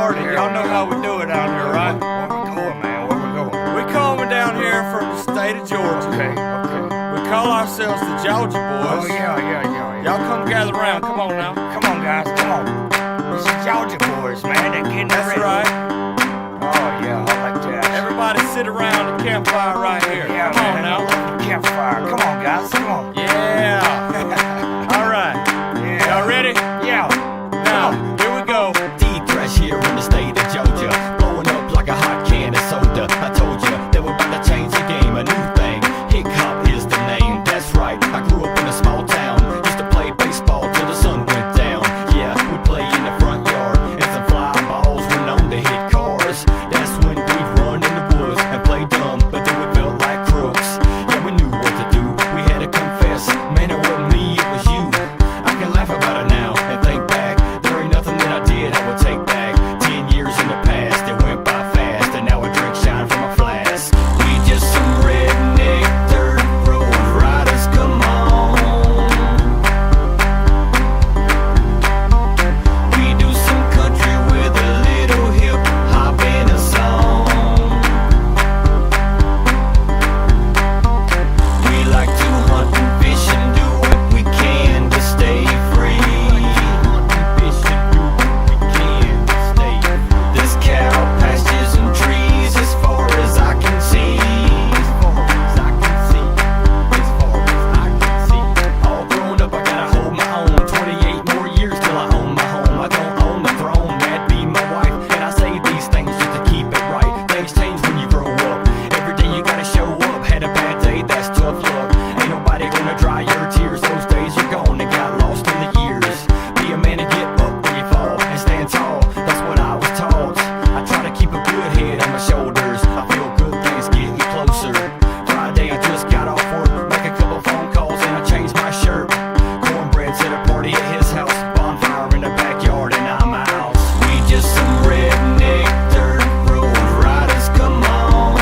backyard, and y'all know how we do it out here, right? Where we going, man? Where we going? We coming down here from the state of Georgia. Okay. We call ourselves the Georgia Boys. Oh, yeah. Y'all come gather around. Come on now. Come on, guys, come on. This is Georgia Boys, man. They're getting That's ready. right. Oh, yeah, I like that. Everybody sit around the campfire right here. Yeah, Come on man. now. Campfire. Come on, guys, come on. Yeah. All right. Yeah. Y'all ready? Yeah. Now, here we go. Deep fresh here in the state of Georgia, blowing up like a hot can of soda. I told you that we're about to change the game, a new thing. Hip hop is the name. That's right. I grew up in a small town. Used to play baseball till the sun went down. Yeah, we play in the front yard, and some fly balls were known to hit cars. That's when we'd run in the woods and play dumb, but then we felt like crooks. Yeah, we knew what to do. We had to confess, man, it wasn't me, it was you. I can laugh about it now and think back. There ain't nothing that I did I would take back. 10 years in the past, it went by fast, and now I drink shine from a flask. We just some redneck dirt road riders, come on. We do some country with a little hip hop and a song. We like to hunt and fish and do what we can to stay free. There's cow pastures and trees as far as I can see. All grown up, I gotta hold my own. 28 more years till I own my home. I don't own the throne, that'd be my wife. And I say these things just to keep it right. Things change when you grow up. Every day you gotta show up. Had a bad day, that's tough luck. Ain't nobody gonna dry your tears. Those days are gone and got lost in the years. Be a man and get up when you fall and stand tall. That's what I was taught. I try to keep a good head on my shoulders. I feel good things getting closer. Friday I just got off work, make a couple phone calls and I changed my shirt. Cornbread set a party at his house, bonfire in the backyard and I'm out. We just some redneck dirt road riders, come on.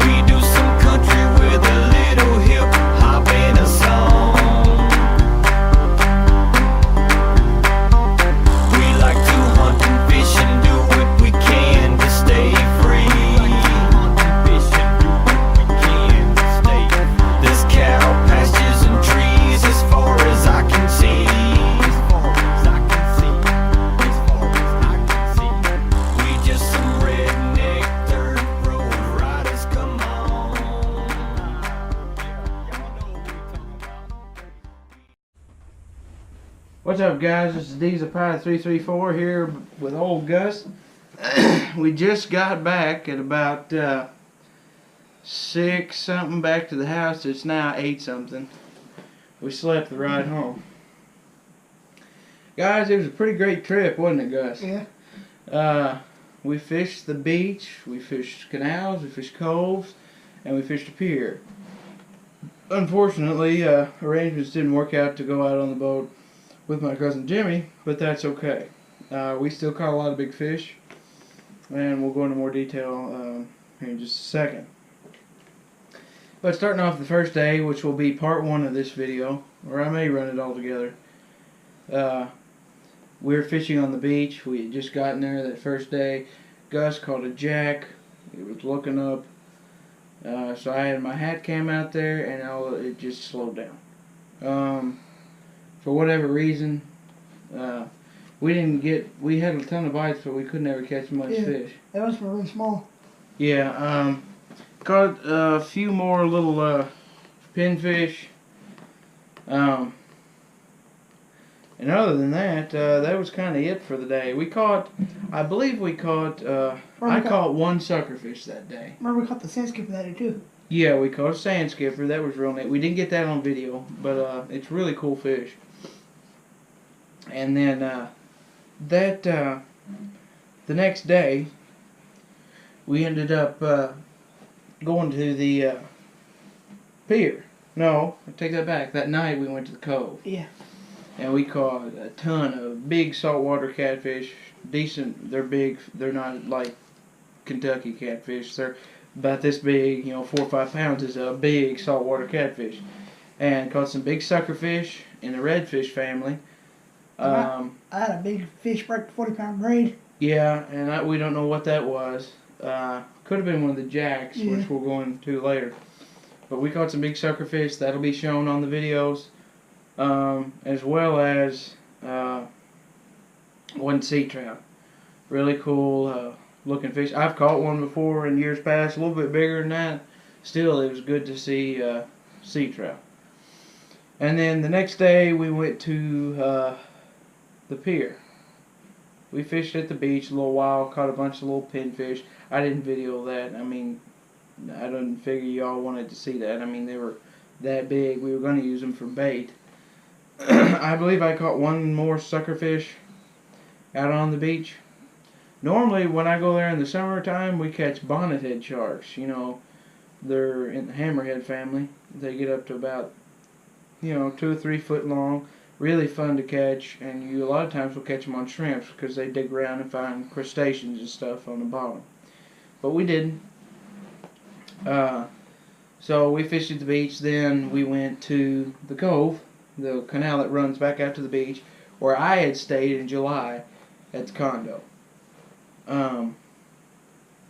We do some country with a little hip hop and a song. We like to hunt and fish and do what we can to stay free. There's cow pastures and trees as far as I can see. We just some redneck dirt road riders, come on. What's up, guys? This is Diesel Pie 334 here with old Gus. We just got back at about 6 something back to the house. It's now 8 something. We slept the ride home. Guys, it was a pretty great trip, wasn't it, Gus? Yeah. We fished the beach, we fished canals, we fished coves, and we fished a pier. Unfortunately, arrangements didn't work out to go out on the boat with my cousin Jimmy, but that's okay. We still caught a lot of big fish, and we'll go into more detail here in just a second. But starting off the first day, which will be part 1 of this video, or I may run it all together. We were fishing on the beach. We had just gotten there that first day. Gus caught a jack. He was looking up. So I had my hat cam out there, and it just slowed down. For whatever reason, we had a ton of bites, but we couldn't ever catch much fish. That was really small. Yeah, caught a few more little pinfish. And other than that, that was kind of it for the day. I believe we caught, I caught 1 suckerfish that day. Remember we caught the sand skipper that day too. Yeah, we caught a sand skipper. That was real neat. We didn't get that on video, but it's really cool fish. And then the next day, we ended up going to the pier. No, I take that back. That night we went to the cove. Yeah. And we caught a ton of big saltwater catfish. Decent. They're big. They're not like Kentucky catfish. They're about this big, 4 or 5 pounds is a big saltwater catfish. And caught some big suckerfish in the redfish family. I had a big fish break the 40-pound braid. Yeah, and we don't know what that was. Could have been one of the jacks, Yeah. which we'll go into later. But we caught some big sucker fish. That'll be shown on the videos, as well as one sea trout. Really cool looking fish. I've caught one before in years past, a little bit bigger than that. Still, it was good to see sea trout. And then the next day we went to the pier. We fished at the beach a little while, caught a bunch of little pinfish. I didn't video that. I mean, I didn't figure y'all wanted to see that. I mean, they were that big. We were going to use them for bait. I believe I caught one more suckerfish out on the beach. Normally, when I go there in the summertime, we catch bonnethead sharks. You know, they're in the hammerhead family. They get up to about, 2 or 3 foot long. Really fun to catch, and you a lot of times will catch them on shrimps because they dig around and find crustaceans and stuff on the bottom. But we didn't. So we fished at the beach. Then we went to the cove, the canal that runs back out to the beach, where I had stayed in July at the condo. And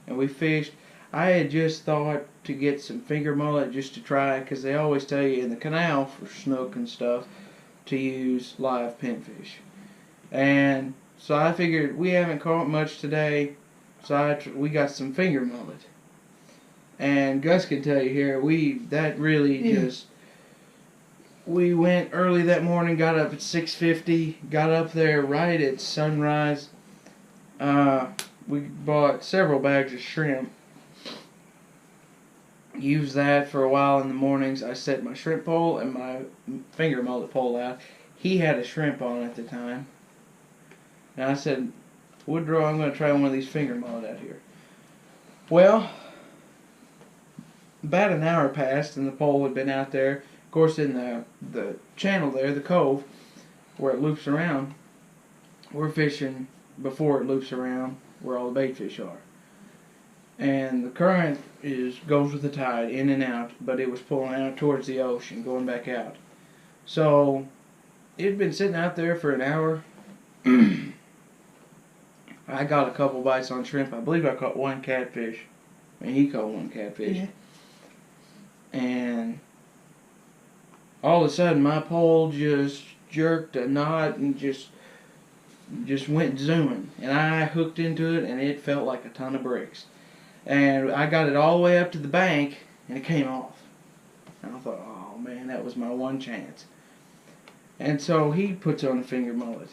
we fished. I had just thought to get some finger mullet just to try, because they always tell you in the canal for snook and stuff to use live pinfish. And so I figured we haven't caught much today, so we got some finger mullet. And Gus can tell you here, we went early that morning, got up at 6:50, got up there right at sunrise. We bought several bags of shrimp. Used that for a while in the mornings. I set my shrimp pole and my finger mullet pole out. He had a shrimp on at the time. And I said, Woodrow, I'm going to try one of these finger mullet out here. Well, about an hour passed and the pole had been out there. Of course, in the channel there, the cove, where it loops around, we're fishing before it loops around where all the bait fish are. And the current goes with the tide, in and out, but it was pulling out towards the ocean, going back out. So, it had been sitting out there for an hour. I got a couple bites on shrimp. I believe I caught one catfish. And he caught one catfish. Yeah. And all of a sudden, my pole just jerked a knot and just went zooming. And I hooked into it, and it felt like a ton of bricks. And I got it all the way up to the bank, and it came off. And I thought, oh man, that was my one chance. And so he puts on a finger mullet,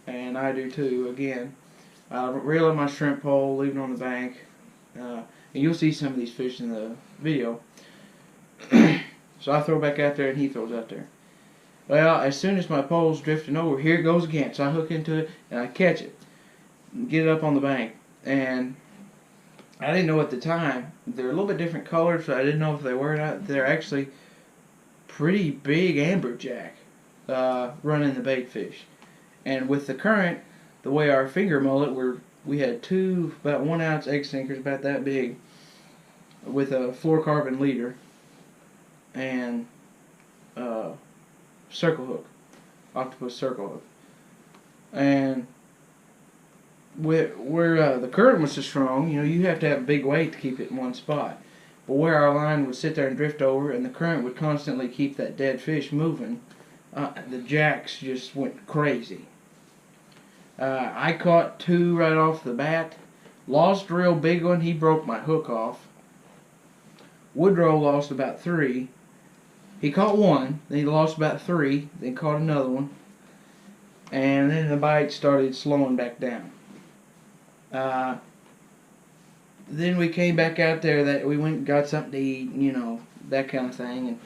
and I do too. Again, I reel in my shrimp pole, leave it on the bank, and you'll see some of these fish in the video. So I throw back out there, and he throws out there. Well, as soon as my pole's drifting over, here it goes again. So I hook into it, and I catch it, get it up on the bank, and I didn't know at the time. They're a little bit different colors, so I didn't know if they were or not. They're actually pretty big amberjack running the bait fish. And with the current, the way our finger mullet, we had two about 1 ounce egg sinkers, about that big, with a fluorocarbon leader and circle hook, octopus circle hook. And where the current was so strong, you have to have a big weight to keep it in one spot. But where our line would sit there and drift over, and the current would constantly keep that dead fish moving, the jacks just went crazy. I caught 2 right off the bat. Lost a real big one. He broke my hook off. Woodrow lost about 3. He caught 1, then he lost about 3, then caught another one. And then the bite started slowing back down. Then we came back out there, we went and got something to eat, that kind of thing. And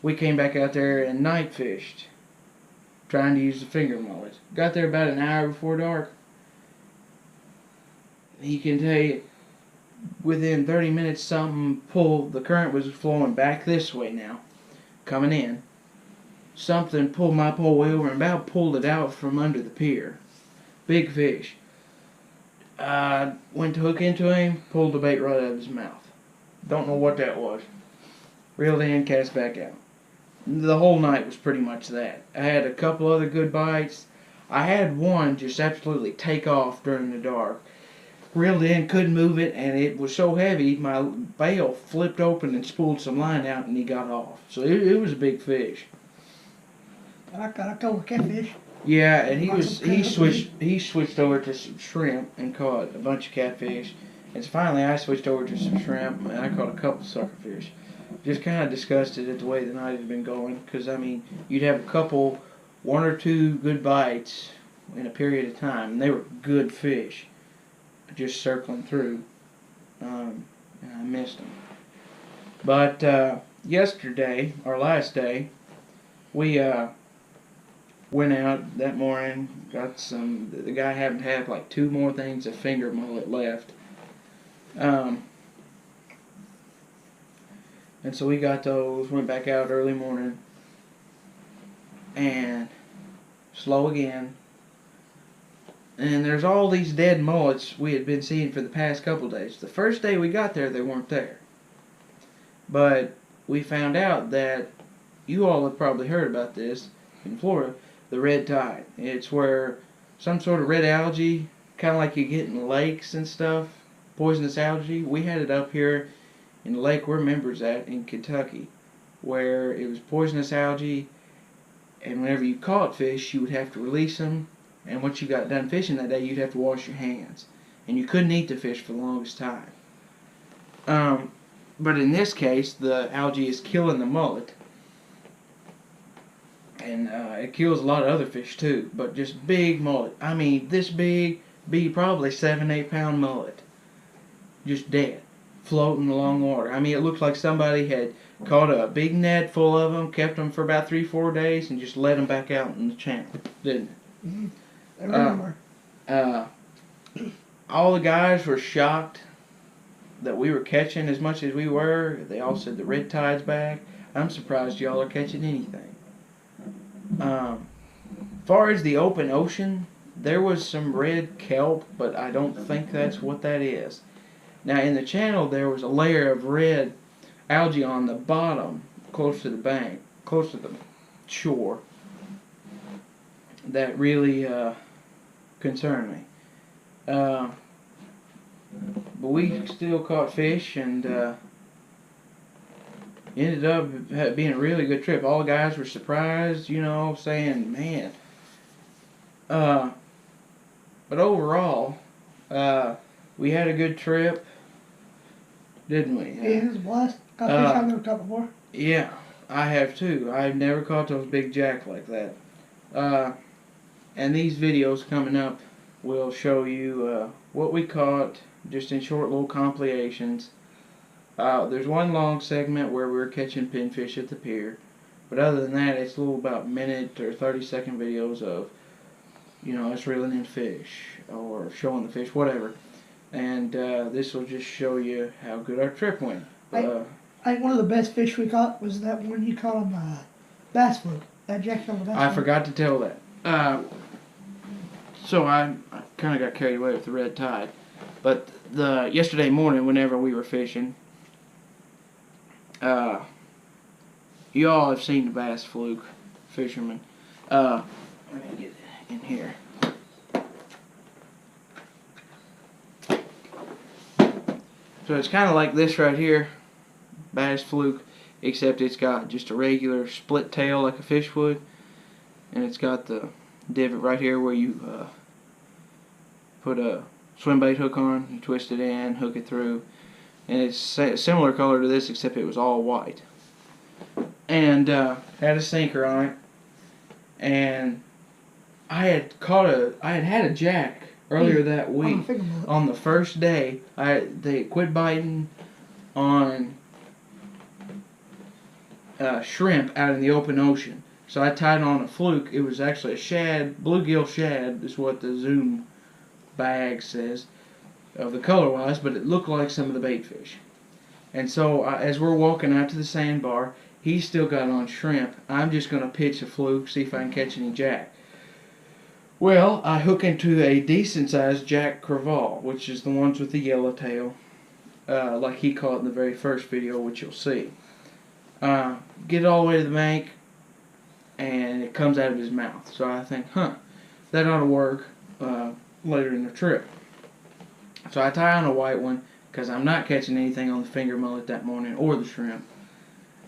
we came back out there and night fished, trying to use the finger mullet. Got there about an hour before dark. He can tell you, within 30 minutes, the current was flowing back this way now, coming in. Something pulled my pole way over and about pulled it out from under the pier. Big fish. Went to hook into him, pulled the bait right out of his mouth. Don't know what that was. Reeled in, cast back out. The whole night was pretty much that. I had a couple other good bites. I had one just absolutely take off during the dark. Reeled in, couldn't move it, and it was so heavy, my bail flipped open and spooled some line out, and he got off. So it was a big fish. I got a couple of catfish. Yeah, and he switched over to some shrimp and caught a bunch of catfish. And so finally I switched over to some shrimp and I caught a couple suckerfish. Just kind of disgusted at the way the night had been going, because I mean, you'd have a couple, one or two good bites in a period of time, and they were good fish, just circling through, and I missed them. But yesterday, our last day, we went out that morning, got some. The guy happened to have like 2 more things of finger mullet left. And so we got those, went back out early morning, and slow again. And there's all these dead mullets we had been seeing for the past couple days. The first day we got there, they weren't there. But we found out that, you all have probably heard about this in Florida, the red tide. It's where some sort of red algae, kind of like you get in lakes and stuff, poisonous algae. We had it up here in the lake we're members at in Kentucky, where it was poisonous algae, and whenever you caught fish, you would have to release them, and once you got done fishing that day, you'd have to wash your hands, and you couldn't eat the fish for the longest time. But in this case, the algae is killing the mullet, and it kills a lot of other fish too, but just big mullet. I mean, this big, be probably 7-8 pound mullet, just dead, floating along water. I mean, it looks like somebody had caught a big net full of them, kept them for about 3-4 days, and just let them back out in the channel, didn't it? Mm-hmm. I remember. All the guys were shocked that we were catching as much as we were. They all said the red tide's back. I'm surprised y'all are catching anything. As far as the open ocean, there was some red kelp, but I don't think that's what that is. Now in the channel there was a layer of red algae on the bottom, close to the bank, close to the shore, that really concerned me. But we still caught fish, and ended up being a really good trip. All the guys were surprised, you know, saying, man. But overall, we had a good trip, didn't we? Yeah, it was a blast. Got fish I've never caught before. Yeah, I have too. I've never caught those big jack like that. And these videos coming up will show you what we caught, just in short little compilations. There's one long segment where we were catching pinfish at the pier, but other than that, it's little about minute or 30-second videos of, you know, us reeling in fish or showing the fish, whatever. And this will just show you how good our trip went. I think one of the best fish we caught was that one you caught on bass fluke. That jack on the bass I fluke. forgot to tell that. So I kind of got carried away with the red tide. But yesterday morning, whenever we were fishing, you all have seen the bass fluke fishermen. Let me get in here. So it's kind of like this right here, bass fluke, except it's got just a regular split tail like a fish would, and it's got the divot right here where you put a swim bait hook on, you twist it in, hook it through, and it's similar color to this except it was all white. And had a sinker on it, and I had had a jack earlier that week. On the first day, they quit biting on shrimp out in the open ocean. So I tied on a fluke. It was actually a shad, bluegill shad is what the Zoom bag says of the color wise, but it looked like some of the bait fish. And so as we're walking out to the sandbar, he's still got on shrimp. I'm just going to pitch a fluke, see if I can catch any jack. Well, I hook into a decent sized Jack Crevalle, which is the ones with the yellow tail, like he caught in the very first video, which you'll see. Get it all the way to the bank, and it comes out of his mouth. So I think, that ought to work later in the trip. So I tie on a white one because I'm not catching anything on the finger mullet that morning or the shrimp.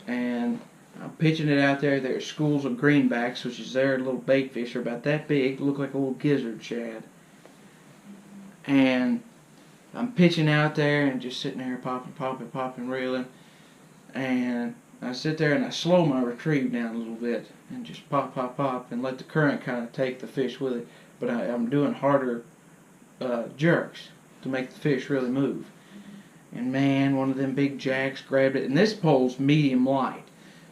And I'm pitching it out there. There's schools of greenbacks, which is their little bait fish. They're about that big, look like a little gizzard shad. And I'm pitching out there and just sitting there popping, reeling. And I sit there and I slow my retrieve down a little bit and just pop, and let the current kind of take the fish with it. But I'm doing harder jerks to make the fish really move. And man, one of them big jacks grabbed it. And this pole's medium light,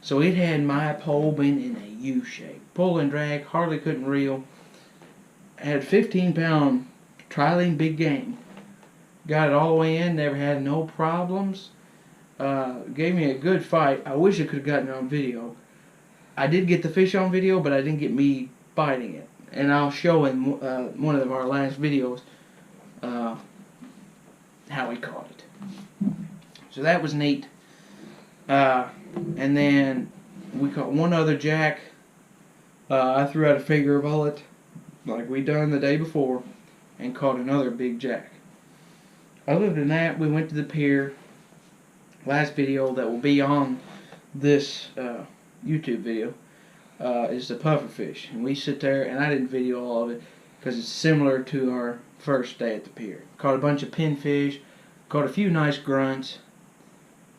so it had my pole been in a U shape. Pull and drag, hardly couldn't reel. I had 15-pound trilene big game. Got it all the way in, never had no problems. Gave me a good fight. I wish I could have gotten it on video. I did get the fish on video, but I didn't get me biting it. And I'll show in one of our last videos how we caught it. So that was neat. And then we caught one other jack. I threw out a finger bullet like we done the day before and caught another big jack. Other than that, we went to the pier. Last video that will be on this YouTube video is the pufferfish. And we sit there, and I didn't video all of it because it's similar to our first day at the pier. Caught a bunch of pinfish, caught a few nice grunts,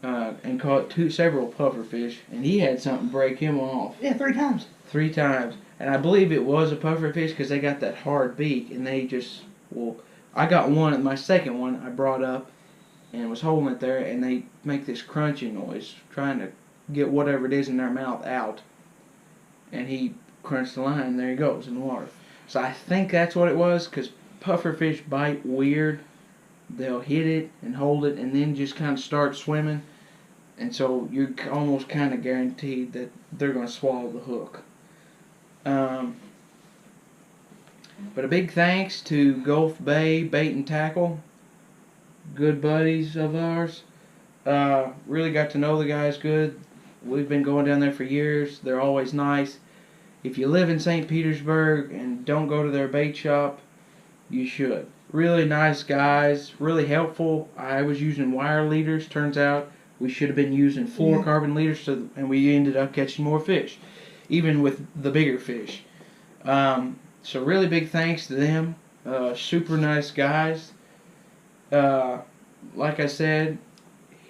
and caught several pufferfish. And he had something break him off. Yeah, 3 times. 3 times. And I believe it was a pufferfish because they got that hard beak, and they just, well, I got one, my second one I brought up and was holding it there, and they make this crunching noise trying to get whatever it is in their mouth out. And he crunched the line, and there he goes in the water. So I think that's what it was, because pufferfish bite weird. They'll hit it and hold it and then just kind of start swimming. And so you're almost kind of guaranteed that they're going to swallow the hook. But a big thanks to Gulf Bay Bait and Tackle. Good buddies of ours. Really got to know the guys good. We've been going down there for years. They're always nice. If you live in St. Petersburg and don't go to their bait shop, you should. Really nice guys. Really helpful. I was using wire leaders. Turns out we should have been using fluorocarbon leaders, and we ended up catching more fish, even with the bigger fish. So really big thanks to them. Super nice guys. Like I said,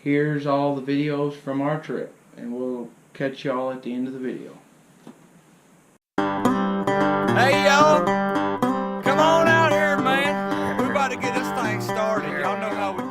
here's all the videos from our trip, and we'll catch y'all at the end of the video. Hey, y'all. Come on out here, man. We're about to get this thing started. Y'all know how we